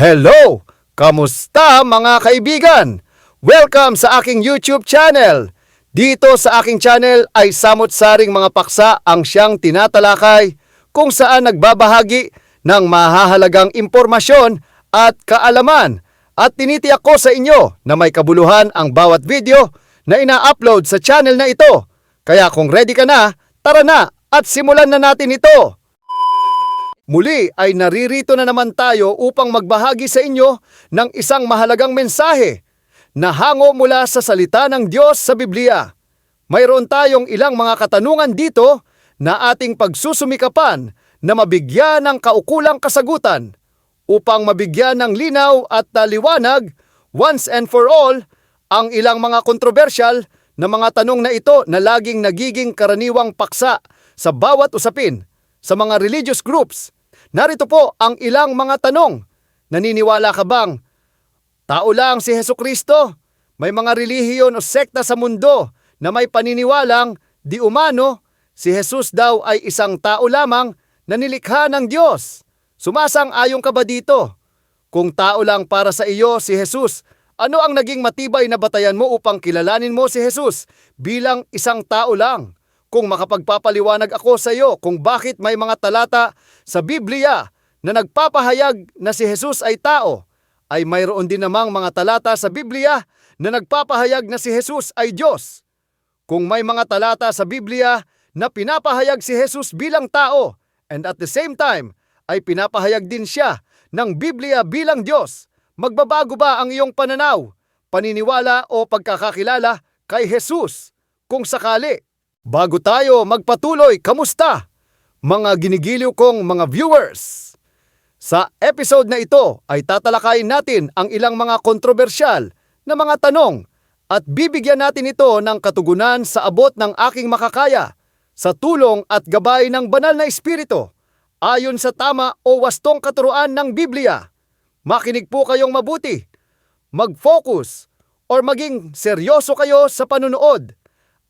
Hello! Kamusta mga kaibigan? Welcome sa aking YouTube channel. Dito sa aking channel ay samot-saring mga paksa ang siyang tinatalakay kung saan nagbabahagi ng mahahalagang impormasyon at kaalaman at tinitiyak ko sa inyo na may kabuluhan ang bawat video na ina-upload sa channel na ito. Kaya kung ready ka na, tara na at simulan na natin ito! Muli ay naririto na naman tayo upang magbahagi sa inyo ng isang mahalagang mensahe na hango mula sa salita ng Diyos sa Biblia. Mayroon tayong ilang mga katanungan dito na ating pagsusumikapan na mabigyan ng kaukulang kasagutan upang mabigyan ng linaw at liwanag once and for all ang ilang mga kontrobersyal na mga tanong na ito na laging nagiging karaniwang paksa sa bawat usapin sa mga religious groups. Narito po ang ilang mga tanong. Naniniwala ka bang tao lang si Hesukristo? May mga relihiyon o sekta sa mundo na may paniniwalang di umano si Jesus daw ay isang tao lamang na nilikha ng Diyos. Sumasang-ayon ka ba dito? Kung tao lang para sa iyo si Jesus, ano ang naging matibay na batayan mo upang kilalanin mo si Jesus bilang isang tao lang? Kung makapagpapaliwanag ako sa iyo kung bakit may mga talata sa Biblia na nagpapahayag na si Jesus ay tao, ay mayroon din namang mga talata sa Biblia na nagpapahayag na si Jesus ay Diyos. Kung may mga talata sa Biblia na pinapahayag si Jesus bilang tao and at the same time ay pinapahayag din siya ng Biblia bilang Diyos, magbabago ba ang iyong pananaw, paniniwala o pagkakakilala kay Jesus kung sakali? Bago tayo magpatuloy, kamusta? Mga ginigiliw kong mga viewers! Sa episode na ito ay tatalakayin natin ang ilang mga kontrobersyal na mga tanong at bibigyan natin ito ng katugunan sa abot ng aking makakaya sa tulong at gabay ng banal na espiritu ayon sa tama o wastong katuruan ng Biblia. Makinig po kayong mabuti, mag-focus or maging seryoso kayo sa panunood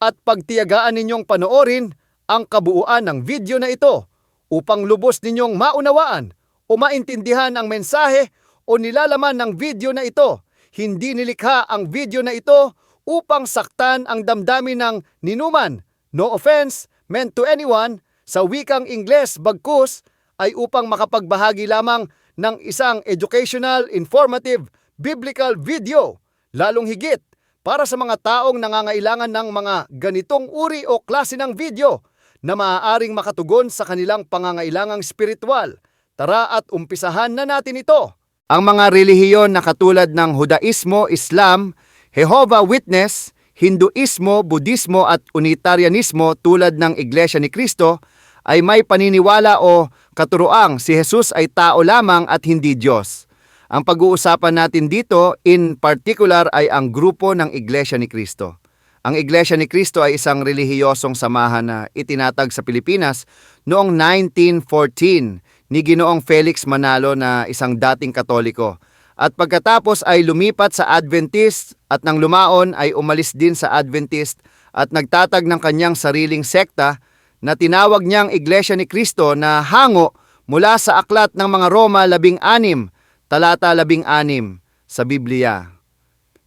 at pagtiyagaan ninyong panoorin ang kabuuan ng video na ito upang lubos ninyong maunawaan o maintindihan ang mensahe o nilalaman ng video na ito. Hindi nilikha ang video na ito upang saktan ang damdamin ng ninuman. No offense meant to anyone sa wikang Ingles, bagkus ay upang makapagbahagi lamang ng isang educational, informative, biblical video. Lalong higit para sa mga taong nangangailangan ng mga ganitong uri o klase ng video na maaaring makatugon sa kanilang pangangailangang spiritual. Tara at umpisahan na natin ito. Ang mga relihiyon na katulad ng Judaismo, Islam, Jehovah Witness, Hinduismo, Budismo at Unitarianismo tulad ng Iglesia ni Cristo ay may paniniwala o katuroang si Jesus ay tao lamang at hindi Diyos. Ang pag-uusapan natin dito in particular ay ang grupo ng Iglesia ni Cristo. Ang Iglesia ni Cristo ay isang relihiyosong samahan na itinatag sa Pilipinas noong 1914 ni Ginoong Felix Manalo na isang dating Katoliko. At pagkatapos ay lumipat sa Adventist at nang lumaon ay umalis din sa Adventist at nagtatag ng kanyang sariling sekta na tinawag niyang Iglesia ni Cristo na hango mula sa aklat ng mga Roma 16, talata 16 sa Biblia.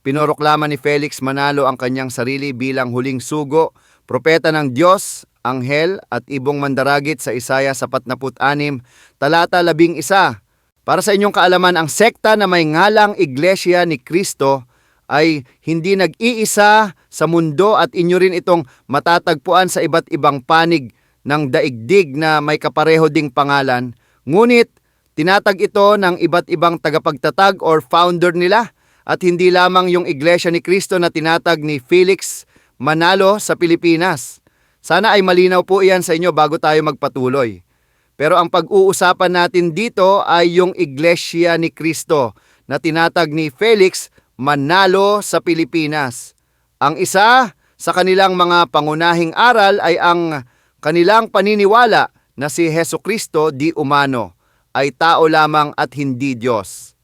Pinoroklama ni Felix Manalo ang kanyang sarili bilang huling sugo, propeta ng Diyos, anghel at ibong mandaragit sa Isaya 46, talata 11. Para sa inyong kaalaman, ang sekta na may ngalang Iglesia ni Cristo ay hindi nag-iisa sa mundo at inyo rin itong matatagpuan sa iba't ibang panig ng daigdig na may kapareho ding pangalan. Ngunit tinatag ito ng iba't ibang tagapagtatag or founder nila at hindi lamang yung Iglesia ni Cristo na tinatag ni Felix Manalo sa Pilipinas. Sana ay malinaw po iyan sa inyo bago tayo magpatuloy. Pero ang pag-uusapan natin dito ay yung Iglesia ni Cristo na tinatag ni Felix Manalo sa Pilipinas. Ang isa sa kanilang mga pangunahing aral ay ang kanilang paniniwala na si Hesukristo di umano ay tao lamang at hindi Diyos.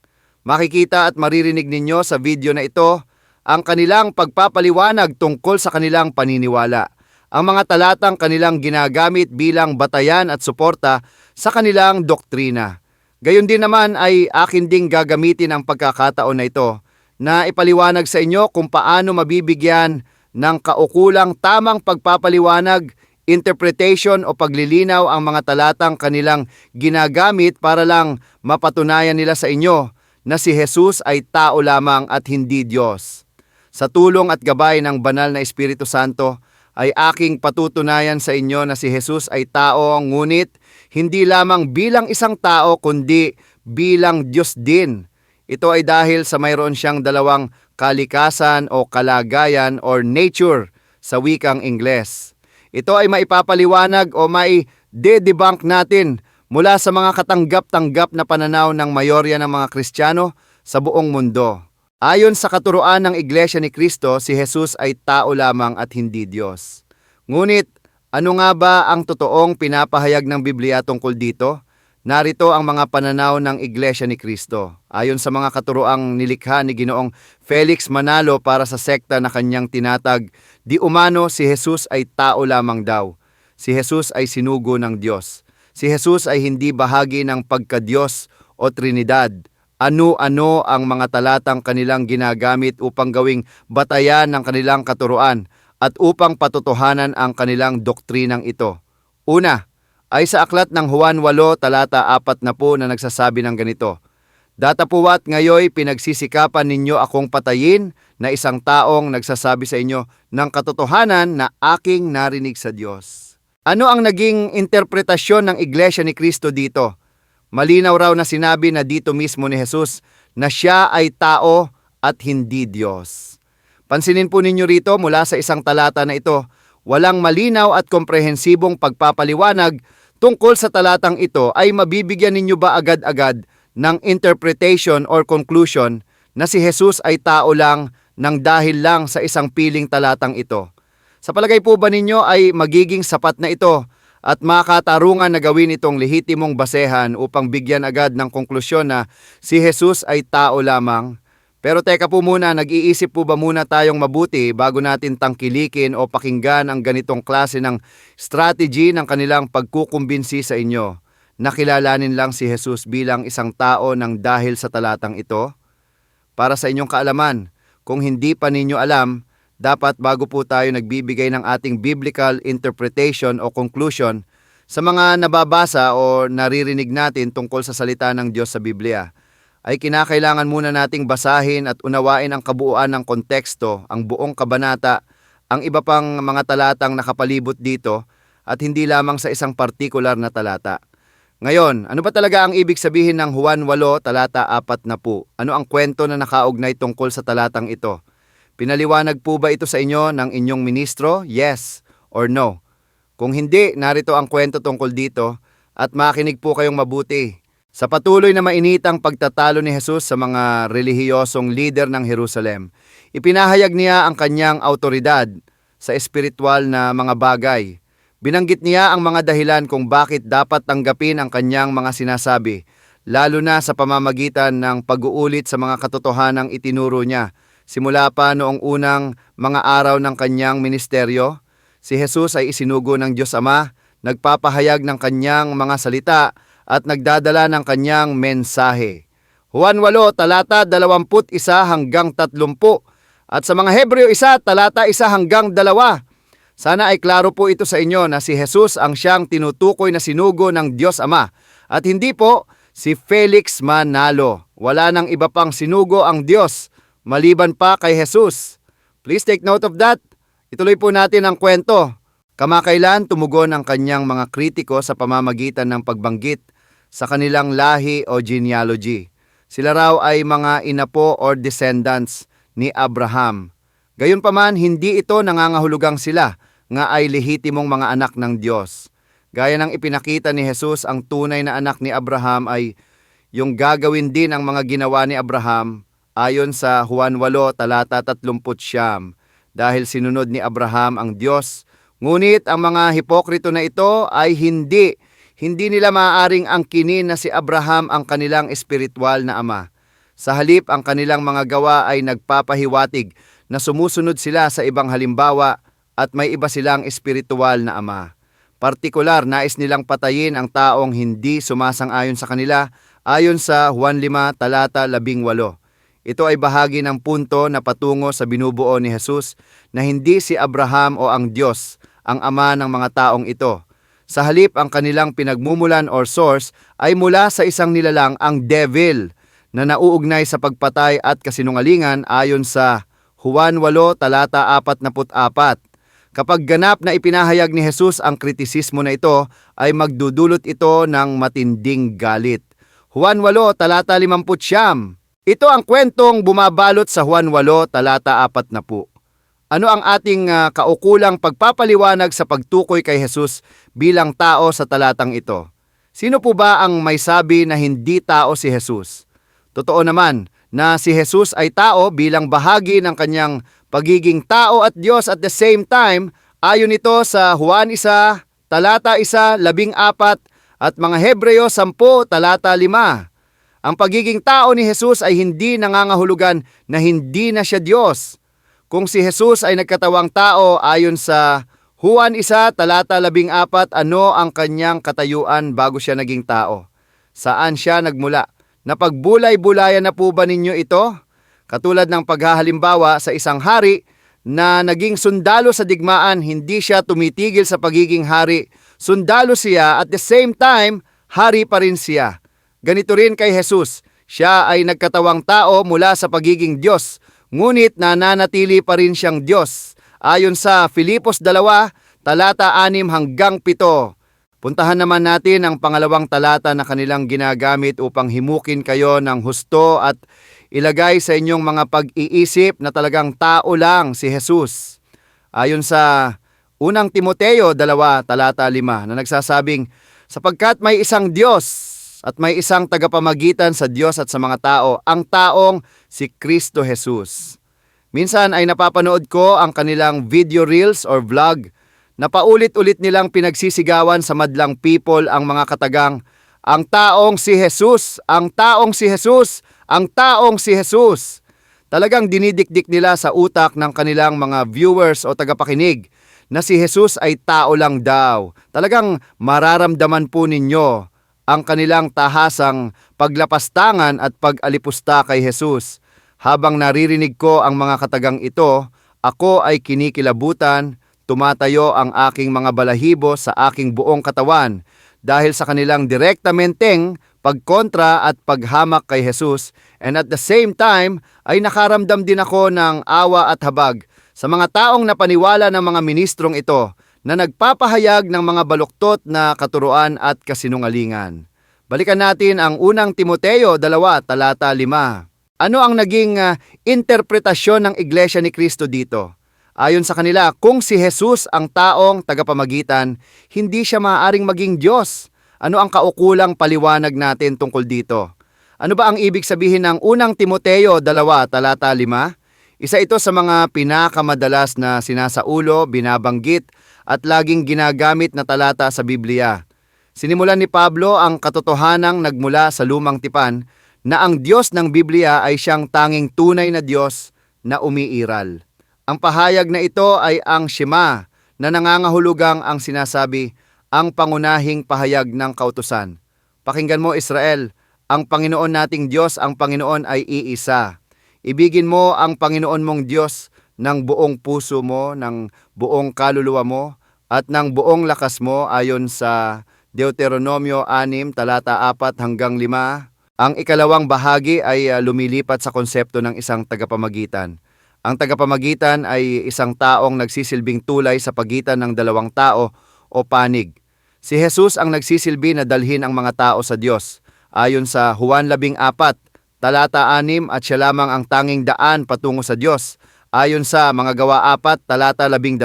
Makikita at maririnig ninyo sa video na ito ang kanilang pagpapaliwanag tungkol sa kanilang paniniwala. Ang mga talatang kanilang ginagamit bilang batayan at suporta sa kanilang doktrina. Gayon din naman ay akin ding gagamitin ang pagkakataon na ito na ipaliwanag sa inyo kung paano mabibigyan ng kaukulang tamang pagpapaliwanag, interpretation o paglilinaw ang mga talatang kanilang ginagamit para lang mapatunayan nila sa inyo na si Jesus ay tao lamang at hindi Diyos. Sa tulong at gabay ng banal na Espiritu Santo ay aking patutunayan sa inyo na si Jesus ay tao, ngunit hindi lamang bilang isang tao kundi bilang Diyos din. Ito ay dahil sa mayroon siyang dalawang kalikasan o kalagayan or nature sa wikang Ingles. Ito ay maipapaliwanag o mai-debunk natin mula sa mga katanggap-tanggap na pananaw ng mayorya ng mga Kristiyano sa buong mundo. Ayon sa katuruan ng Iglesia ni Cristo, si Jesus ay tao lamang at hindi Diyos. Ngunit, ano nga ba ang totoong pinapahayag ng Biblia tungkol dito? Narito ang mga pananaw ng Iglesia ni Cristo. Ayon sa mga katuroang nilikha ni Ginoong Felix Manalo para sa sekta na kanyang tinatag, di umano si Jesus ay tao lamang daw. Si Jesus ay sinugo ng Diyos. Si Jesus ay hindi bahagi ng pagka-Diyos o Trinidad. Ano-ano ang mga talatang kanilang ginagamit upang gawing batayan ng kanilang katuruan at upang patotohanan ang kanilang doktrinang ito. Una, ay sa aklat ng Juan 8 talata 4 na nagsasabi ng ganito, "Datapuwat ngayoy pinagsisikapan ninyo akong patayin na isang taong nagsasabi sa inyo ng katotohanan na aking narinig sa Diyos." Ano ang naging interpretasyon ng Iglesia ni Cristo dito? Malinaw raw na sinabi na dito mismo ni Jesus na siya ay tao at hindi Diyos. Pansinin po ninyo rito mula sa isang talata na ito, walang malinaw at komprehensibong pagpapaliwanag tungkol sa talatang ito ay mabibigyan ninyo ba agad-agad ng interpretation or conclusion na si Jesus ay tao lang nang dahil lang sa isang piling talatang ito. Sa palagay po ba ninyo ay magiging sapat na ito at makatarungan na gawin itong lehitimong basehan upang bigyan agad ng konklusyon na si Jesus ay tao lamang? Pero teka po muna, nag-iisip po ba muna tayong mabuti bago natin tangkilikin o pakinggan ang ganitong klase ng strategy ng kanilang pagkukumbinsi sa inyo na kilalanin lang si Jesus bilang isang tao ng dahil sa talatang ito? Para sa inyong kaalaman, kung hindi pa ninyo alam, dapat bago po tayo nagbibigay ng ating biblical interpretation o conclusion sa mga nababasa o naririnig natin tungkol sa salita ng Diyos sa Biblia, ay kinakailangan muna nating basahin at unawain ang kabuuan ng konteksto, ang buong kabanata, ang iba pang mga talatang nakapalibot dito at hindi lamang sa isang partikular na talata. Ngayon, ano ba talaga ang ibig sabihin ng Juan 8 talata 4 na po? Ano ang kwento na nakaugnay tungkol sa talatang ito? Pinaliwanag po ba ito sa inyo ng inyong ministro? Yes or no? Kung hindi, narito ang kwento tungkol dito at makinig po kayong mabuti. Sa patuloy na mainitang pagtatalo ni Jesus sa mga relihiyosong leader ng Jerusalem, ipinahayag niya ang kanyang autoridad sa espiritual na mga bagay. Binanggit niya ang mga dahilan kung bakit dapat tanggapin ang kanyang mga sinasabi, lalo na sa pamamagitan ng pag-uulit sa mga katotohanang itinuro niya. Simula pa noong unang mga araw ng kanyang ministeryo, si Jesus ay isinugo ng Diyos Ama, nagpapahayag ng kanyang mga salita at nagdadala ng kanyang mensahe. Juan 8, talata 21 hanggang 30 at sa mga Hebreo 1, talata 1 hanggang 2. Sana ay klaro po ito sa inyo na si Jesus ang siyang tinutukoy na sinugo ng Diyos Ama at hindi po si Felix Manalo. Wala nang iba pang sinugo ang Diyos maliban pa kay Jesus. Please take note of that. Ituloy po natin ang kwento. Kamakailan tumugon ang kanyang mga kritiko sa pamamagitan ng pagbanggit sa kanilang lahi o genealogy. Sila raw ay mga inapo or descendants ni Abraham. Gayunpaman, hindi ito nangangahulugang sila nga ay lehitimong mga anak ng Diyos. Gaya ng ipinakita ni Jesus, ang tunay na anak ni Abraham ay yung gagawin din ang mga ginawa ni Abraham ayon sa Juan 8, talata 30. Dahil sinunod ni Abraham ang Diyos, ngunit ang mga hipokrito na ito ay hindi nila maaaring angkinin na si Abraham ang kanilang espiritual na ama. Sa halip, ang kanilang mga gawa ay nagpapahiwatig na sumusunod sila sa ibang halimbawa at may iba silang espiritual na ama. Partikular, nais nilang patayin ang taong hindi sumasang-ayon sa kanila ayon sa Juan 5 talata 18. Ito ay bahagi ng punto na patungo sa binubuo ni Jesus na hindi si Abraham o ang Diyos ang ama ng mga taong ito. Sa halip, ang kanilang pinagmumulan or source ay mula sa isang nilalang, ang devil, na nauugnay sa pagpatay at kasinungalingan ayon sa Juan 8 talata 44. Kapag ganap na ipinahayag ni Jesus ang kritisismo na ito, ay magdudulot ito ng matinding galit. Juan 8 talata 50. Ito ang kwentong bumabalot sa Juan 8 talata 40. Ano ang ating kaukulang pagpapaliwanag sa pagtukoy kay Jesus bilang tao sa talatang ito? Sino po ba ang may sabi na hindi tao si Jesus? Totoo naman na si Jesus ay tao bilang bahagi ng kanyang pagiging tao at Diyos at the same time, ayon ito sa Juan 1 talata 1, 14 at mga Hebreo 10 talata 5. Ang pagiging tao ni Jesus ay hindi nangangahulugan na hindi na siya Diyos. Kung si Jesus ay nagkatawang tao ayon sa Juan 1 talata 14, ano ang kanyang katayuan bago siya naging tao? Saan siya nagmula? Napagbulay-bulayan na po ba ninyo ito? Katulad ng paghahalimbawa sa isang hari na naging sundalo sa digmaan, hindi siya tumitigil sa pagiging hari. Sundalo siya at the same time, hari pa rin siya. Ganito rin kay Jesus, siya ay nagkatawang tao mula sa pagiging Diyos, ngunit nananatili pa rin siyang Diyos. Ayon sa Filipos 2, talata 6 hanggang 7. Puntahan naman natin ang pangalawang talata na kanilang ginagamit upang himukin kayo ng husto at ilagay sa inyong mga pag-iisip na talagang tao lang si Jesus. Ayon sa unang Timoteo 2, talata 5 na nagsasabing, sapagkat may isang Diyos at may isang tagapamagitan sa Diyos at sa mga tao, ang taong si Kristo Jesus. Minsan ay napapanood ko ang kanilang video reels or vlog na paulit-ulit nilang pinagsisigawan sa madlang people ang mga katagang, ang taong si Jesus, ang taong si Jesus, ang taong si Jesus. Talagang dinidikdik nila sa utak ng kanilang mga viewers o tagapakinig na si Jesus ay tao lang daw. Talagang mararamdaman po ninyo ang kanilang tahasang paglapastangan at pag-alipusta kay Jesus. Habang naririnig ko ang mga katagang ito, ako ay kinikilabutan, tumatayo ang aking mga balahibo sa aking buong katawan dahil sa kanilang direktamenteng pagkontra at paghamak kay Jesus, and at the same time ay nakaramdam din ako ng awa at habag sa mga taong napaniwala ng mga ministrong ito na nagpapahayag ng mga baluktot na katuruan at kasinungalingan. Balikan natin ang unang Timoteo 2, talata 5. Ano ang naging interpretasyon ng Iglesia ni Kristo dito? Ayon sa kanila, kung si Jesus ang taong tagapamagitan, hindi siya maaaring maging Diyos. Ano ang kaukulang paliwanag natin tungkol dito? Ano ba ang ibig sabihin ng unang Timoteo 2, talata 5? Isa ito sa mga pinakamadalas na sinasaulo, binabanggit at laging ginagamit na talata sa Biblia. Sinimulan ni Pablo ang katotohanang nagmula sa lumang tipan na ang Diyos ng Biblia ay siyang tanging tunay na Diyos na umiiral. Ang pahayag na ito ay ang Shema na nangangahulugang ang sinasabi, ang pangunahing pahayag ng kautusan. Pakinggan mo Israel, ang Panginoon nating Diyos, ang Panginoon ay iisa. Ibigin mo ang Panginoon mong Diyos ng buong puso mo, ng buong kaluluwa mo, at ng buong lakas mo ayon sa Deuteronomio 6, talata 4 hanggang 5. Ang ikalawang bahagi ay lumilipat sa konsepto ng isang tagapamagitan. Ang tagapamagitan ay isang taong nagsisilbing tulay sa pagitan ng dalawang tao o panig. Si Jesus ang nagsisilbi na dalhin ang mga tao sa Diyos. Ayon sa Juan 14, talata 6 at siya lamang ang tanging daan patungo sa Diyos. Ayon sa mga Gawa 4, talata 12.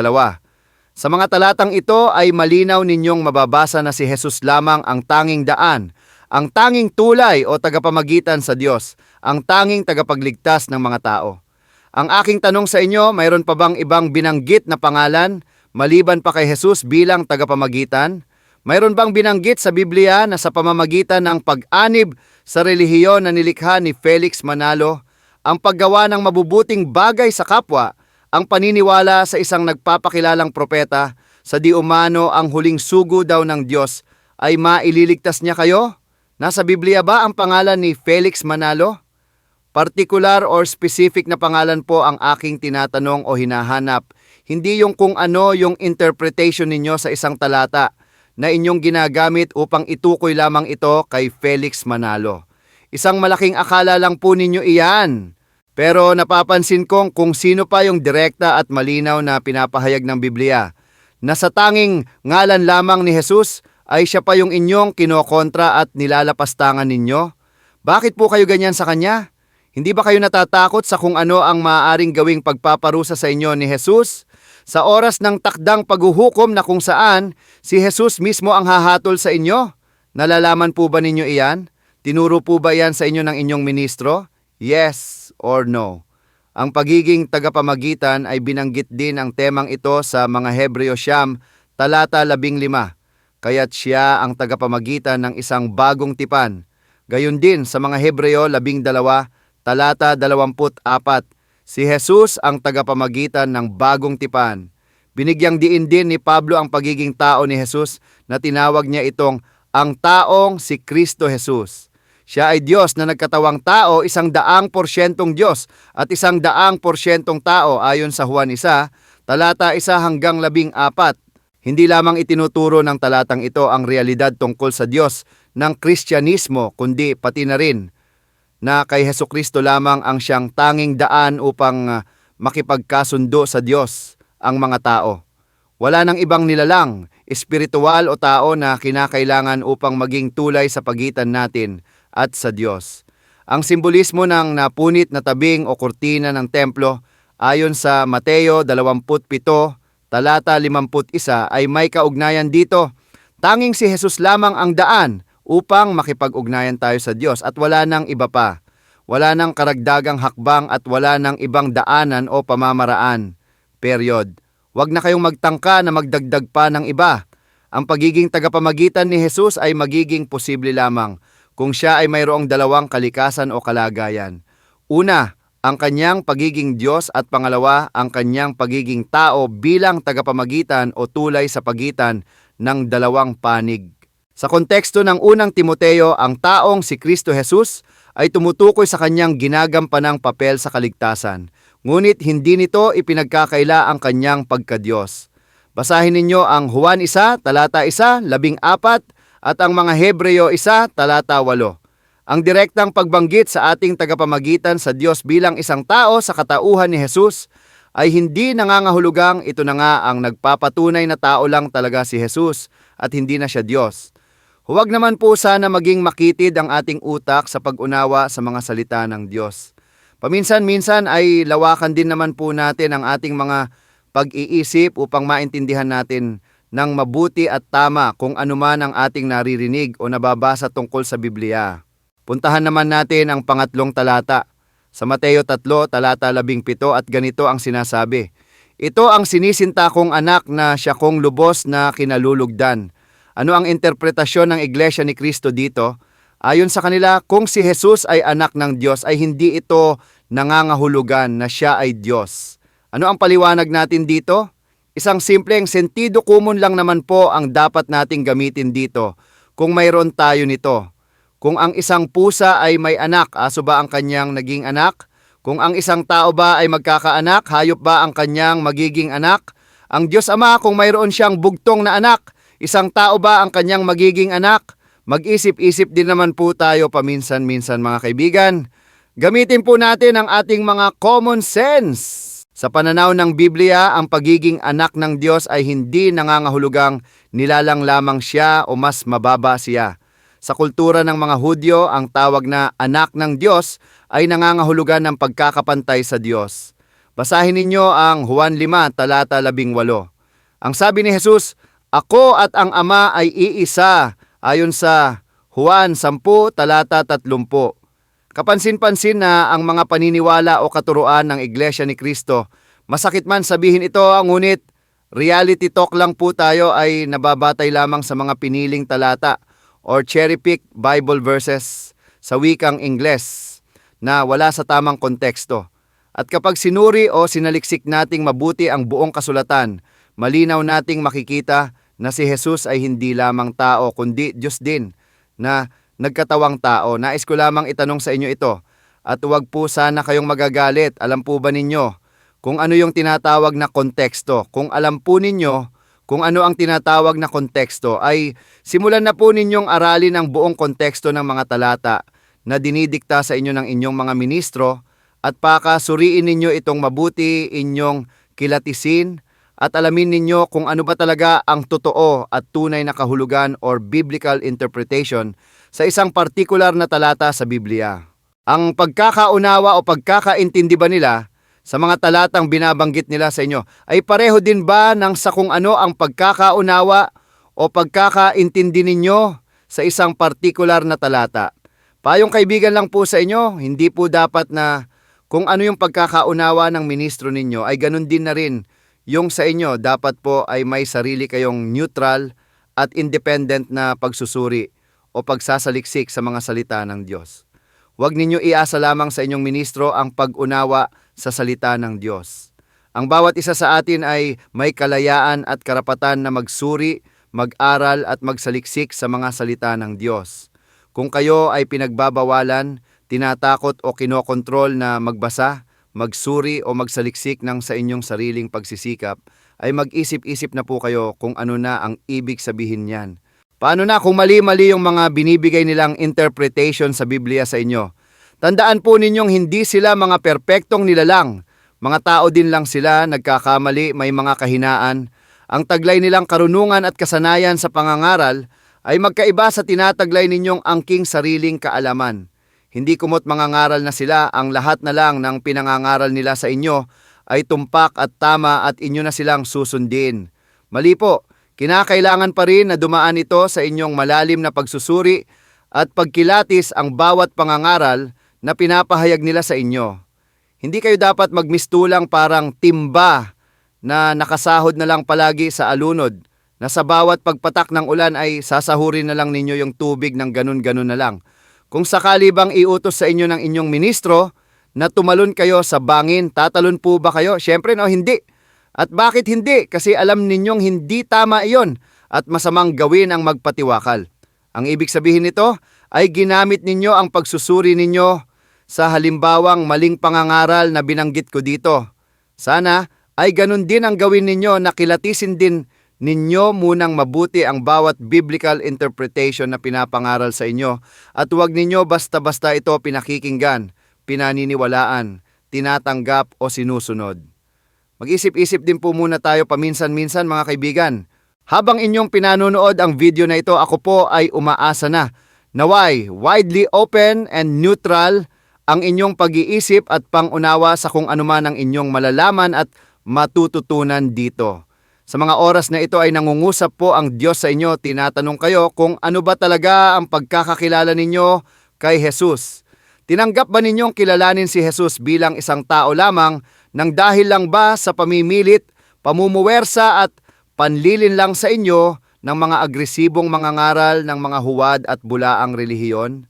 Sa mga talatang ito ay malinaw ninyong mababasa na si Jesus lamang ang tanging daan, ang tanging tulay o tagapamagitan sa Diyos, ang tanging tagapagligtas ng mga tao. Ang aking tanong sa inyo, mayroon pa bang ibang binanggit na pangalan maliban pa kay Jesus bilang tagapamagitan? Mayroon bang binanggit sa Biblia na sa pamamagitan ng pag-anib sa relihiyon na nilikha ni Felix Manalo, ang paggawa ng mabubuting bagay sa kapwa, ang paniniwala sa isang nagpapakilalang propeta, sa di umano ang huling sugo daw ng Diyos ay maililigtas niya kayo? Nasa Biblia ba ang pangalan ni Felix Manalo? Partikular or specific na pangalan po ang aking tinatanong o hinahanap, hindi yung kung ano yung interpretation ninyo sa isang talata na inyong ginagamit upang itukoy lamang ito kay Felix Manalo. Isang malaking akala lang po ninyo iyan. Pero napapansin kong kung sino pa yung direkta at malinaw na pinapahayag ng Biblia, na sa tanging ngalan lamang ni Jesus ay siya pa yung inyong kinokontra at nilalapastangan ninyo. Bakit po kayo ganyan sa kanya? Hindi ba kayo natatakot sa kung ano ang maaaring gawing pagpaparusa sa inyo ni Jesus? Sa oras ng takdang paghuhukom na kung saan si Jesus mismo ang hahatol sa inyo? Nalalaman po ba ninyo iyan? Tinuro po ba yan sa inyo ng inyong ministro? Yes or no? Ang pagiging tagapamagitan ay binanggit din ang temang ito sa mga Hebreo 9, talata 15. Kaya't siya ang tagapamagitan ng isang bagong tipan. Gayon din sa mga Hebreo 12, talata 24, si Jesus ang tagapamagitan ng bagong tipan. Binigyang diin din ni Pablo ang pagiging tao ni Jesus na tinawag niya itong ang taong si Kristo Jesus. Siya ay Diyos na nagkatawang tao, 100% Diyos at 100% tao ayon sa Juan 1, talata 1 hanggang 14. Hindi lamang itinuturo ng talatang ito ang realidad tungkol sa Diyos ng Kristyanismo, kundi pati na rin na kay Hesukristo lamang ang siyang tanging daan upang makipagkasundo sa Diyos ang mga tao. Wala nang ibang nilalang, espiritual o tao na kinakailangan upang maging tulay sa pagitan natin at sa Diyos. Ang simbolismo ng napunit na tabing o kurtina ng templo ayon sa Mateo 27, talata 51 ay may kaugnayan dito. Tanging si Jesus lamang ang daan upang makipag-ugnayan tayo sa Diyos at wala nang iba pa. Wala nang karagdagang hakbang at wala nang ibang daanan o pamamaraan. Period. Huwag na kayong magtangka na magdagdag pa ng iba. Ang pagiging tagapamagitan ni Jesus ay magiging posible lamang kung siya ay mayroong dalawang kalikasan o kalagayan. Una, ang kanyang pagiging Diyos at pangalawa, ang kanyang pagiging tao bilang tagapamagitan o tulay sa pagitan ng dalawang panig. Sa konteksto ng unang Timoteo, ang taong si Kristo Jesus ay tumutukoy sa kanyang ginagampanang papel sa kaligtasan. Ngunit hindi nito ipinagkakaila ang kanyang pagka-Diyos. Basahin ninyo ang Juan 1, talata 1, 14, at ang mga Hebreo 1, talata 8. Ang direktang pagbanggit sa ating tagapamagitan sa Diyos bilang isang tao sa katauhan ni Jesus ay hindi nangangahulugang ito na nga ang nagpapatunay na tao lang talaga si Jesus at hindi na siya Diyos. Huwag naman po sana maging makitid ang ating utak sa pag-unawa sa mga salita ng Diyos. Paminsan-minsan ay lawakan din naman po natin ang ating mga pag-iisip upang maintindihan natin ng mabuti at tama kung anuman ang ating naririnig o nababasa tungkol sa Biblia. Puntahan naman natin ang pangatlong talata. Sa Mateo 3, talata 17 at ganito ang sinasabi. Ito ang sinisinta kong anak na siya kong lubos na kinalulugdan. Ano ang interpretasyon ng Iglesia ni Kristo dito? Ayon sa kanila, kung si Jesus ay anak ng Diyos ay hindi ito nangangahulugan na siya ay Diyos. Ano ang paliwanag natin dito? Isang simpleng sentido komon lang naman po ang dapat nating gamitin dito kung mayroon tayo nito. Kung ang isang pusa ay may anak, aso ba ang kanyang naging anak? Kung ang isang tao ba ay magkakaanak, hayop ba ang kanyang magiging anak? Ang Diyos Ama kung mayroon siyang bugtong na anak, isang tao ba ang kanyang magiging anak? Mag-isip-isip din naman po tayo paminsan-minsan mga kaibigan. Gamitin po natin ang ating mga common sense. Sa pananaw ng Biblia, ang pagiging anak ng Diyos ay hindi nangangahulugang nilalang lamang siya o mas mababa siya. Sa kultura ng mga Hudyo, ang tawag na anak ng Diyos ay nangangahulugan ng pagkakapantay sa Diyos. Basahin ninyo ang Juan 5, talata 18. Ang sabi ni Jesus, "Ako at ang Ama ay iisa," ayon sa Juan 10, talata 30. Kapansin-pansin na ang mga paniniwala o katuruan ng Iglesia ni Kristo, masakit man sabihin ito, ngunit reality talk lang po tayo ay nababatay lamang sa mga piniling talata or cherry-pick Bible verses sa wikang Ingles na wala sa tamang konteksto. At kapag sinuri o sinaliksik nating mabuti ang buong kasulatan, malinaw nating makikita na si Jesus ay hindi lamang tao kundi Diyos din na nagkatawang tao. Nais ko lamang itanong sa inyo ito, at huwag po sana kayong magagalit. Alam po ba ninyo kung ano yung tinatawag na konteksto? Kung alam po ninyo kung ano ang tinatawag na konteksto, ay simulan na po ninyong aralin ang buong konteksto ng mga talata na dinidikta sa inyo ng inyong mga ministro, at pakasuriin ninyo itong mabuti, inyong kilatisin, at alamin ninyo kung ano ba talaga ang totoo at tunay na kahulugan or biblical interpretation sa isang partikular na talata sa Biblia. Ang pagkakaunawa o pagkakaintindi ba nila sa mga talatang binabanggit nila sa inyo ay pareho din ba ng sa kung ano ang pagkakaunawa o pagkakaintindi ninyo sa isang partikular na talata? Payong kaibigan lang po sa inyo, hindi po dapat na kung ano yung pagkakaunawa ng ministro ninyo ay ganun din na rin yung sa inyo. Dapat po ay may sarili kayong neutral at independent na pagsusuri o pagsasaliksik sa mga salita ng Diyos. Huwag ninyo iasa lamang sa inyong ministro ang pag-unawa sa salita ng Diyos. Ang bawat isa sa atin ay may kalayaan at karapatan na magsuri, mag-aral at magsaliksik sa mga salita ng Diyos. Kung kayo ay pinagbabawalan, tinatakot o kinokontrol na magbasa, magsuri o magsaliksik ng sa inyong sariling pagsisikap, ay mag-isip-isip na po kayo kung ano na ang ibig sabihin niyan. Paano na kung mali-mali yung mga binibigay nilang interpretation sa Biblia sa inyo? Tandaan po ninyong hindi sila mga perpektong nilalang. Mga tao din lang sila, nagkakamali, may mga kahinaan. Ang taglay nilang karunungan at kasanayan sa pangangaral ay magkaiba sa tinataglay ninyong angking sariling kaalaman. Hindi kumot mangangaral na sila, ang lahat na lang ng pinangangaral nila sa inyo ay tumpak at tama at inyo na silang susundin. Mali po, kinakailangan pa rin na dumaan ito sa inyong malalim na pagsusuri at pagkilatis ang bawat pangangaral na pinapahayag nila sa inyo. Hindi kayo dapat magmistulang parang timba na nakasahod na lang palagi sa alunod, na sa bawat pagpatak ng ulan ay sasahurin na lang ninyo yung tubig ng ganun-ganun na lang. Kung sakali bang iutos sa inyo ng inyong ministro na tumalon kayo sa bangin, tatalon po ba kayo? Siyempre no, hindi. At bakit hindi? Kasi alam ninyong hindi tama iyon at masamang gawin ang magpatiwakal. Ang ibig sabihin nito ay ginamit ninyo ang pagsusuri ninyo sa halimbawang maling pangangaral na binanggit ko dito. Sana ay ganun din ang gawin ninyo na kilatisin din ninyo munang mabuti ang bawat biblical interpretation na pinapangaral sa inyo at huwag ninyo basta-basta ito pinakikinggan, pinaniniwalaan, tinatanggap o sinusunod. Mag-isip-isip din po muna tayo paminsan-minsan mga kaibigan. Habang inyong pinanonood ang video na ito, ako po ay umaasa na naway widely open and neutral ang inyong pag-iisip at pangunawa sa kung anuman ang inyong malalaman at matututunan dito. Sa mga oras na ito ay nangungusap po ang Diyos sa inyo, tinatanong kayo kung ano ba talaga ang pagkakakilala ninyo kay Jesus. Tinanggap ba ninyong kilalanin si Jesus bilang isang tao lamang nang dahil lang ba sa pamimilit, pamumuwersa at panlilin lang sa inyo ng mga agresibong mangangaral ng mga huwad at bulaang relihiyon?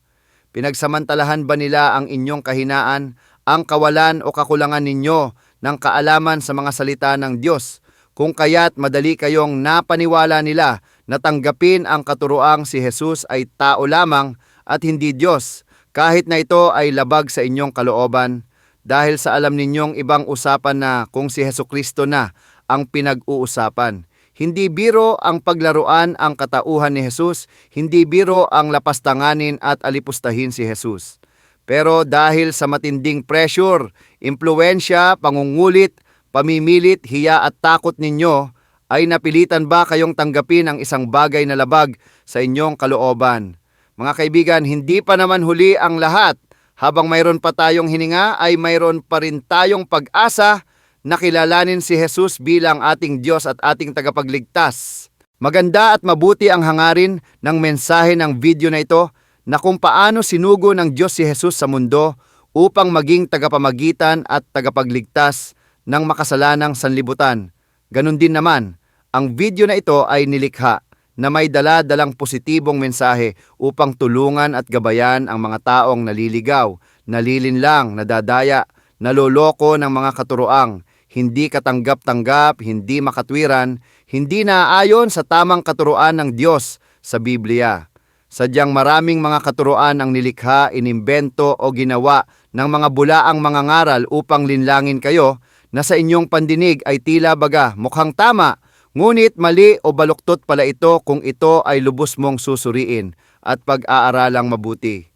Pinagsamantalahan ba nila ang inyong kahinaan, ang kawalan o kakulangan ninyo ng kaalaman sa mga salita ng Diyos? Kung kaya't madali kayong napaniwala nila na tanggapin ang katuroang si Jesus ay tao lamang at hindi Diyos, kahit na ito ay labag sa inyong kalooban, dahil sa alam ninyong ibang usapan na kung si Hesukristo na ang pinag-uusapan. Hindi biro ang paglaruan ang katauhan ni Jesus, hindi biro ang lapastanganin at alipustahin si Jesus. Pero dahil sa matinding pressure, impluwensya, pangungulit, pamimilit, hiya at takot ninyo, ay napilitan ba kayong tanggapin ang isang bagay na labag sa inyong kalooban? Mga kaibigan, hindi pa naman huli ang lahat. Habang mayroon pa tayong hininga, ay mayroon pa rin tayong pag-asa na kilalanin si Jesus bilang ating Diyos at ating tagapagligtas. Maganda at mabuti ang hangarin ng mensahe ng video na ito na kung paano sinugo ng Diyos si Jesus sa mundo upang maging tagapamagitan at tagapagligtas ng makasalanang sanlibutan. Ganon din naman, ang video na ito ay nilikha na may dala-dalang positibong mensahe upang tulungan at gabayan ang mga taong naliligaw, nalilinlang, nadadaya, naloloko ng mga katuroang, hindi katanggap-tanggap, hindi makatwiran, hindi naaayon sa tamang katuroan ng Diyos sa Biblia. Sadyang maraming mga katuruan ang nilikha, inimbento o ginawa ng mga bulaang mga ngaral upang linlangin kayo na sa inyong pandinig ay tila baga mukhang tama, ngunit mali o baluktot pala ito kung ito ay lubos mong susuriin at pag-aaralang mabuti.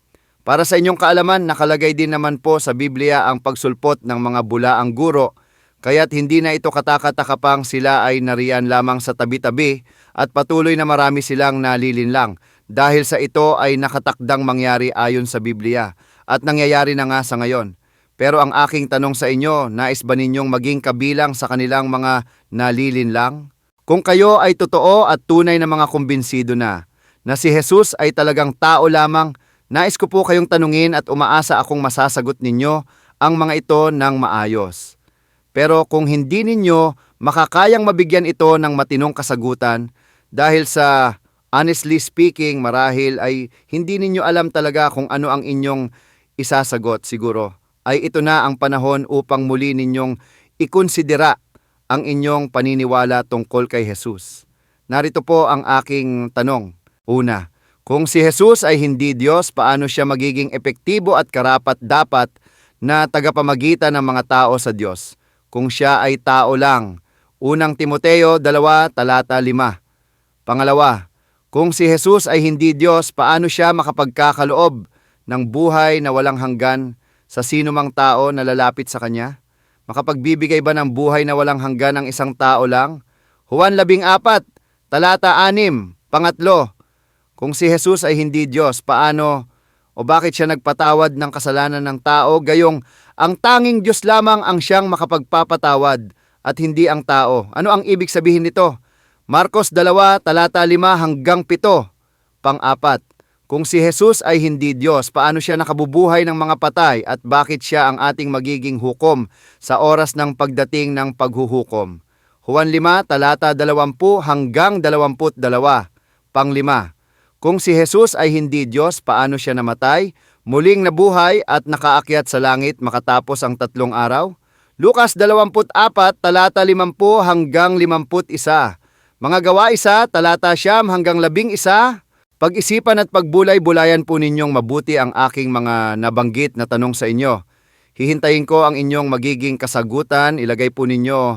Para sa inyong kaalaman, nakalagay din naman po sa Biblia ang pagsulpot ng mga bulaang guro, kaya't hindi na ito katakataka pang sila ay nariyan lamang sa tabi-tabi at patuloy na marami silang nalilinlang. Dahil sa ito ay nakatakdang mangyari ayon sa Biblia at nangyayari na nga sa ngayon. Pero ang aking tanong sa inyo, nais ba ninyong maging kabilang sa kanilang mga nalilinlang? Kung kayo ay totoo at tunay na mga kumbinsido na si Jesus ay talagang tao lamang, nais ko po kayong tanungin at umaasa akong masasagot ninyo ang mga ito ng maayos. Pero kung hindi ninyo makakayang mabigyan ito ng matinong kasagutan dahil sa honestly speaking, marahil ay hindi ninyo alam talaga kung ano ang inyong isasagot siguro, ay ito na ang panahon upang muli ninyong ikonsidera ang inyong paniniwala tungkol kay Jesus. Narito po ang aking tanong. Una, kung si Jesus ay hindi Diyos, paano siya magiging epektibo at karapat-dapat na tagapamagitan ng mga tao sa Diyos kung siya ay tao lang? Unang Timoteo 2:5. Pangalawa, kung si Jesus ay hindi Diyos, paano siya makapagkakaloob ng buhay na walang hanggan sa sino mang tao na lalapit sa Kanya? Makapagbibigay ba ng buhay na walang hanggan ang isang tao lang? Juan 14:6. Pangatlo, kung si Jesus ay hindi Diyos, paano o bakit siya nagpatawad ng kasalanan ng tao, gayong ang tanging Diyos lamang ang siyang makapagpapatawad at hindi ang tao? Ano ang ibig sabihin nito? Marcos 2:5-7. Pang-apat, kung si Jesus ay hindi Diyos, paano siya nakabubuhay ng mga patay at bakit siya ang ating magiging hukom sa oras ng pagdating ng paghuhukom? Juan 5:20-22. Pang-lima, kung si Jesus ay hindi Diyos, paano siya namatay, muling nabuhay at nakaakyat sa langit makatapos ang 3 araw? Lucas 24:50-51. Mga Gawa 1:9-11. Pag-isipan at pagbulay-bulayan po ninyong mabuti ang aking mga nabanggit na tanong sa inyo. Hihintayin ko ang inyong magiging kasagutan. Ilagay po ninyo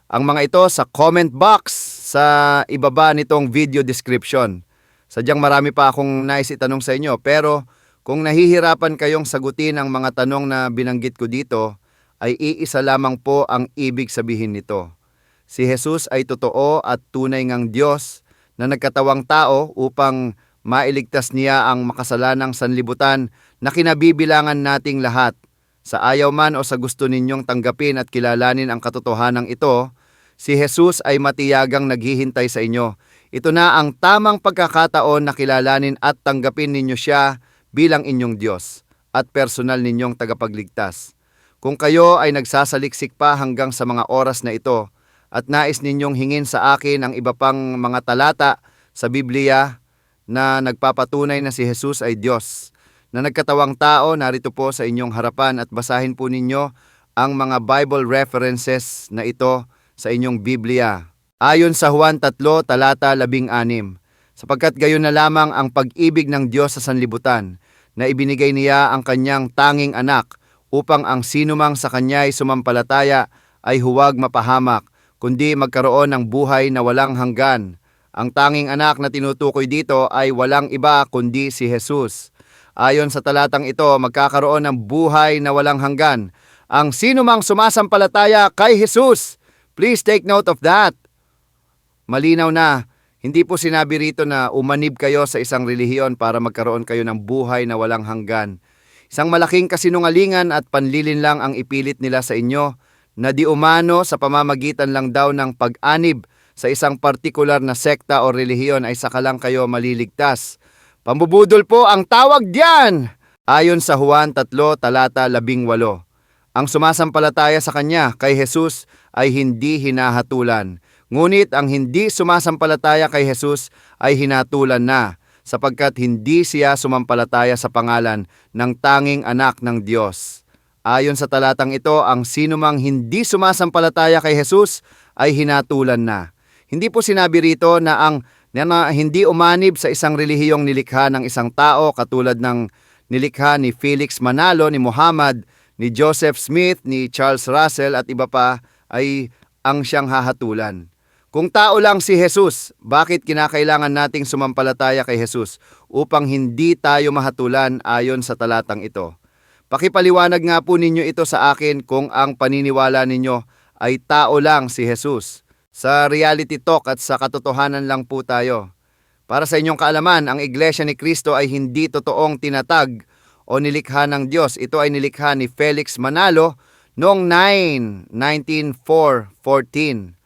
ang mga ito sa comment box sa ibaba nitong video description. Sadyang marami pa akong nais itanong sa inyo, pero kung nahihirapan kayong sagutin ang mga tanong na binanggit ko dito, ay iisa lamang po ang ibig sabihin nito. Si Jesus ay totoo at tunay ngang Diyos na nagkatawang tao upang mailigtas niya ang makasalanang sanlibutan na kinabibilangan nating lahat. Sa ayaw man o sa gusto ninyong tanggapin at kilalanin ang katotohanan ito, si Jesus ay matiyagang naghihintay sa inyo. Ito na ang tamang pagkakataon na kilalanin at tanggapin ninyo siya bilang inyong Diyos at personal ninyong tagapagligtas. Kung kayo ay nagsasaliksik pa hanggang sa mga oras na ito, at nais ninyong hingin sa akin ang iba pang mga talata sa Biblia na nagpapatunay na si Jesus ay Diyos na nagkatawang tao, narito po sa inyong harapan at basahin po ninyo ang mga Bible references na ito sa inyong Biblia. Ayon sa Juan 3:16, sapagkat gayon na lamang ang pag-ibig ng Diyos sa sanlibutan, na ibinigay niya ang kanyang tanging anak upang ang sinumang sa kanya ay sumampalataya ay huwag mapahamak, kundi magkaroon ng buhay na walang hanggan. Ang tanging anak na tinutukoy dito ay walang iba kundi si Jesus. Ayon sa talatang ito, magkakaroon ng buhay na walang hanggan ang sinumang sumasampalataya kay Jesus. Please take note of that. Malinaw na, hindi po sinabi rito na umanib kayo sa isang relihiyon para magkaroon kayo ng buhay na walang hanggan. Isang malaking kasinungalingan at panlilinlang ang ipilit nila sa inyo na di umano sa pamamagitan lang daw ng pag-anib sa isang partikular na sekta o relihiyon ay saka lang kayo maliligtas. Pambubudol po ang tawag diyan! Ayon sa Juan 3:18, ang sumasampalataya sa Kanya kay Jesus ay hindi hinahatulan. Ngunit ang hindi sumasampalataya kay Jesus ay hinatulan na, sapagkat hindi siya sumampalataya sa pangalan ng tanging anak ng Diyos. Ayon sa talatang ito, ang sinumang hindi sumasampalataya kay Jesus ay hinatulan na. Hindi po sinabi rito na ang na hindi umanib sa isang relihiyong nilikha ng isang tao katulad ng nilikha ni Felix Manalo, ni Muhammad, ni Joseph Smith, ni Charles Russell at iba pa ay ang siyang hahatulan. Kung tao lang si Jesus, bakit kinakailangan nating sumampalataya kay Jesus upang hindi tayo mahatulan ayon sa talatang ito? Pakipaliwanag nga po ninyo ito sa akin kung ang paniniwala ninyo ay tao lang si Jesus. Sa reality talk at sa katotohanan lang po tayo. Para sa inyong kaalaman, ang Iglesia ni Cristo ay hindi totoong tinatag o nilikha ng Diyos. Ito ay nilikha ni Felix Manalo noong 1914.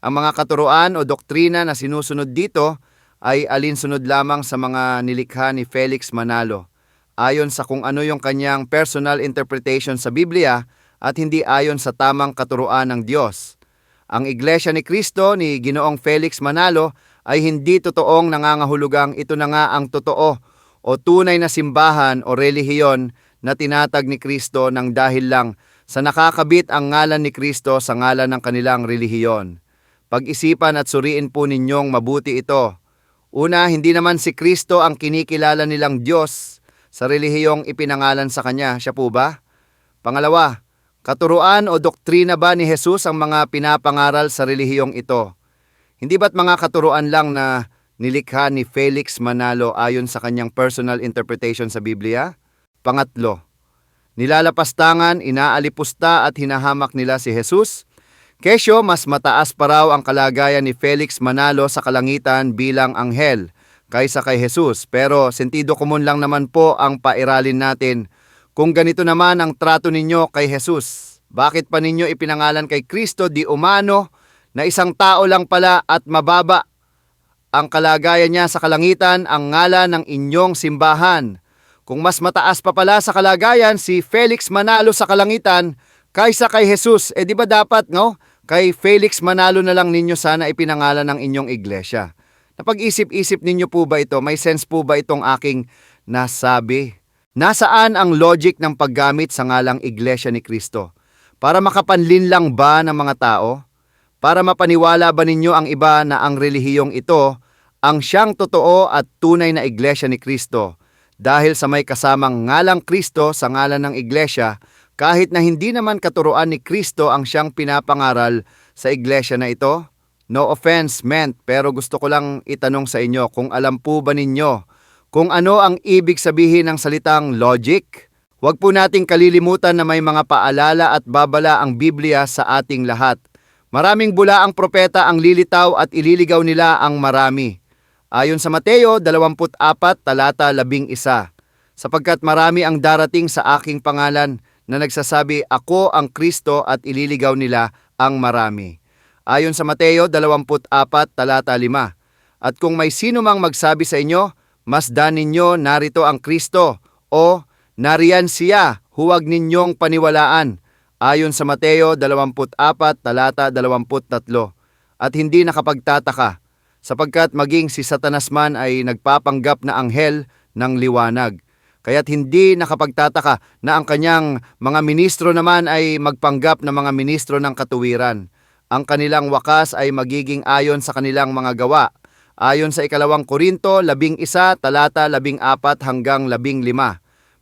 Ang mga katuruan o doktrina na sinusunod dito ay alinsunod lamang sa mga nilikha ni Felix Manalo, ayon sa kung ano yung kanyang personal interpretation sa Biblia at hindi ayon sa tamang katuruan ng Diyos. Ang Iglesia ni Cristo ni Ginoong Felix Manalo ay hindi totoong nangangahulugang ito na nga ang totoo o tunay na simbahan o relihiyon na tinatag ni Cristo nang dahil lang sa nakakabit ang ngalan ni Cristo sa ngalan ng kanilang relihiyon. Pag-isipan at suriin po ninyong mabuti ito. Una, hindi naman si Cristo ang kinikilala nilang Diyos sa relihiyong ipinangalan sa Kanya. Siya po ba? Pangalawa, katuruan o doktrina ba ni Jesus ang mga pinapangaral sa relihiyong ito? Hindi ba't mga katuruan lang na nilikha ni Felix Manalo ayon sa kanyang personal interpretation sa Biblia? Pangatlo, nilalapastangan, inaalipusta at hinahamak nila si Jesus? Kesyo, mas mataas pa raw ang kalagayan ni Felix Manalo sa kalangitan bilang anghel kaysa kay Jesus. Pero sentido komon lang naman po ang pairalin natin. Kung ganito naman ang trato ninyo kay Jesus, bakit pa ninyo ipinangalan kay Kristo di umano na isang tao lang pala at mababa ang kalagayan niya sa kalangitan ang ngalan ng inyong simbahan? Kung mas mataas pa pala sa kalagayan si Felix Manalo sa kalangitan kaysa kay Jesus, di ba dapat, no? Kay Felix Manalo na lang ninyo sana ipinangalan ng inyong iglesia. Napag-isip-isip ninyo po ba ito? May sense po ba itong aking nasabi? Nasaan ang logic ng paggamit sa ngalang Iglesia ni Cristo? Para makapanlin lang ba ng mga tao? Para mapaniwala ba ninyo ang iba na ang relihiyong ito ang siyang totoo at tunay na Iglesia ni Cristo? Dahil sa may kasamang ngalang Kristo sa ngalan ng Iglesia, kahit na hindi naman katuruan ni Kristo ang siyang pinapangaral sa iglesia na ito? No offense meant, pero gusto ko lang itanong sa inyo kung alam po ba ninyo kung ano ang ibig sabihin ng salitang logic? Huwag po nating kalilimutan na may mga paalala at babala ang Biblia sa ating lahat. Maraming bulaang propeta ang lilitaw at ililigaw nila ang marami. Ayon sa Mateo 24, talata 11, sapagkat marami ang darating sa aking pangalan na nagsasabi, ako ang Kristo at ililigaw nila ang marami. Ayon sa Mateo 24, talata 5, at kung may sino mang magsabi sa inyo, masdan ninyo narito ang Kristo o nariyan siya, huwag ninyong paniwalaan. Ayon sa Mateo 24, talata 23, at hindi nakapagtataka, sapagkat maging si Satanas man ay nagpapanggap na anghel ng liwanag. Kaya't hindi nakapagtataka na ang kanyang mga ministro naman ay magpanggap na mga ministro ng katuwiran. Ang kanilang wakas ay magiging ayon sa kanilang mga gawa. Ayon sa 2 Korinto 11, talata 14 hanggang 15.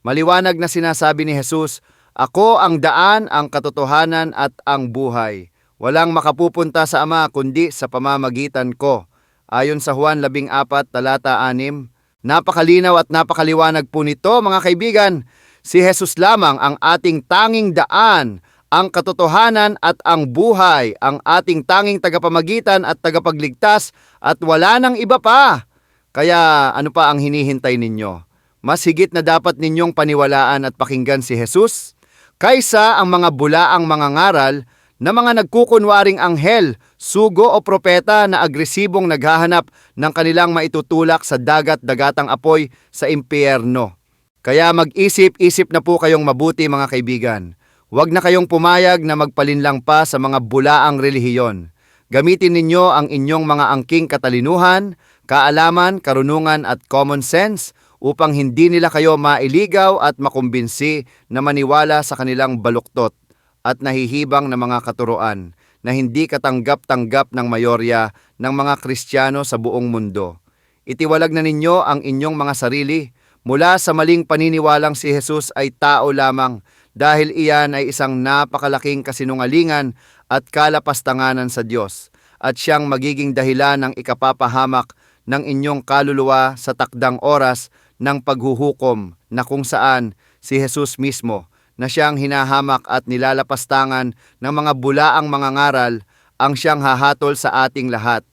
Maliwanag na sinasabi ni Jesus, ako ang daan, ang katotohanan at ang buhay. Walang makapupunta sa Ama kundi sa pamamagitan ko. Ayon sa Juan 14, talata 6. Napakalinaw at napakaliwanag po nito, mga kaibigan. Si Jesus lamang ang ating tanging daan, ang katotohanan at ang buhay, ang ating tanging tagapamagitan at tagapagligtas at wala nang iba pa. Kaya ano pa ang hinihintay ninyo? Mas higit na dapat ninyong paniwalaan at pakinggan si Jesus kaysa ang mga bulaang mga ngaral na mga nagkukunwaring anghel, sugo o propeta na agresibong naghahanap ng kanilang maitutulak sa dagat-dagatang apoy sa impyerno. Kaya mag-isip-isip na po kayong mabuti, mga kaibigan. Huwag na kayong pumayag na magpalinlang pa sa mga bulaang relihiyon. Gamitin ninyo ang inyong mga angking katalinuhan, kaalaman, karunungan at common sense upang hindi nila kayo mailigaw at makumbinsi na maniwala sa kanilang baluktot at nahihibang na mga katuruan. na hindi katanggap-tanggap ng mayorya ng mga Kristiyano sa buong mundo. Itiwalag na ninyo ang inyong mga sarili mula sa maling paniniwalang si Jesus ay tao lamang dahil iyan ay isang napakalaking kasinungalingan at kalapastanganan sa Diyos at siyang magiging dahilan ng ikapapahamak ng inyong kaluluwa sa takdang oras ng paghuhukom na kung saan si Jesus mismo na siyang hinahamak at nilalapastangan ng mga bulaang mga ngaral ang siyang hahatol sa ating lahat.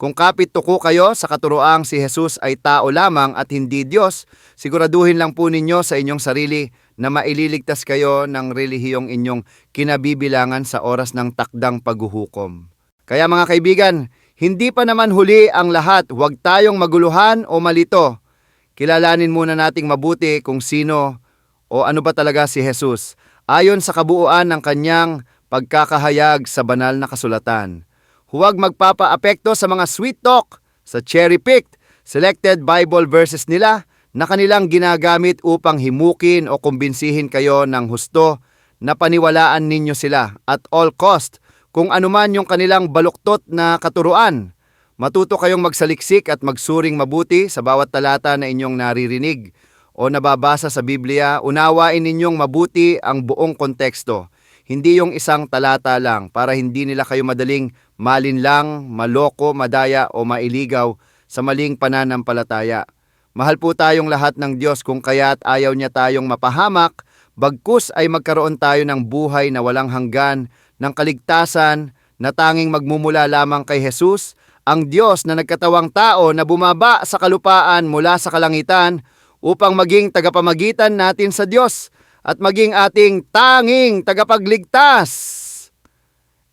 Kung kapit tuko kayo sa katuroang si Jesus ay tao lamang at hindi Diyos, siguraduhin lang po ninyo sa inyong sarili na maililigtas kayo ng relihiyong inyong kinabibilangan sa oras ng takdang paghuhukom. Kaya mga kaibigan, hindi pa naman huli ang lahat, huwag tayong maguluhan o malito. Kilalanin muna nating mabuti kung sino o ano ba talaga si Jesus, ayon sa kabuuan ng kanyang pagkakahayag sa banal na kasulatan. Huwag magpapaapekto sa mga sweet talk, sa cherry-picked, selected Bible verses nila na kanilang ginagamit upang himukin o kumbinsihin kayo ng husto na paniwalaan ninyo sila at all cost kung anuman yung kanilang baluktot na katuruan. Matuto kayong magsaliksik at magsuring mabuti sa bawat talata na inyong naririnig o nababasa sa Biblia. Unawain ninyong mabuti ang buong konteksto, hindi yung isang talata lang para hindi nila kayo madaling malinlang, maloko, madaya o mailigaw sa maling pananampalataya. Mahal po tayong lahat ng Diyos kung kaya't ayaw niya tayong mapahamak, bagkus ay magkaroon tayo ng buhay na walang hanggan, ng kaligtasan na tanging magmumula lamang kay Jesus, ang Diyos na nagkatawang tao na bumaba sa kalupaan mula sa kalangitan upang maging tagapamagitan natin sa Diyos at maging ating tanging tagapagligtas.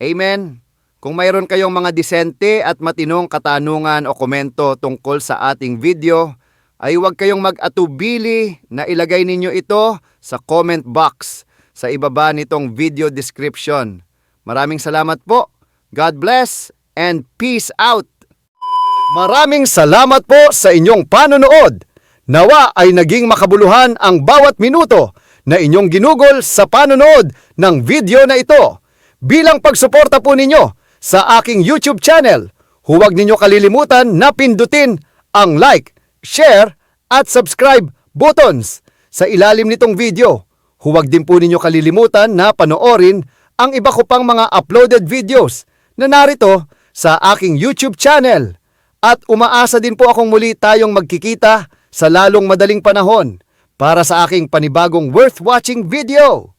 Amen. Kung mayroon kayong mga disente at matinong katanungan o komento tungkol sa ating video, ay huwag kayong mag-atubili na ilagay ninyo ito sa comment box sa ibaba nitong video description. Maraming salamat po. God bless and peace out. Maraming salamat po sa inyong panonood. Nawa ay naging makabuluhan ang bawat minuto na inyong ginugol sa panonood ng video na ito. Bilang pagsuporta po ninyo sa aking YouTube channel, huwag ninyo kalilimutan na pindutin ang like, share at subscribe buttons sa ilalim nitong video. Huwag din po ninyo kalilimutan na panoorin ang iba ko pang mga uploaded videos na narito sa aking YouTube channel. At umaasa din po akong muli tayong magkikita sa lalong madaling panahon para sa aking panibagong worth watching video.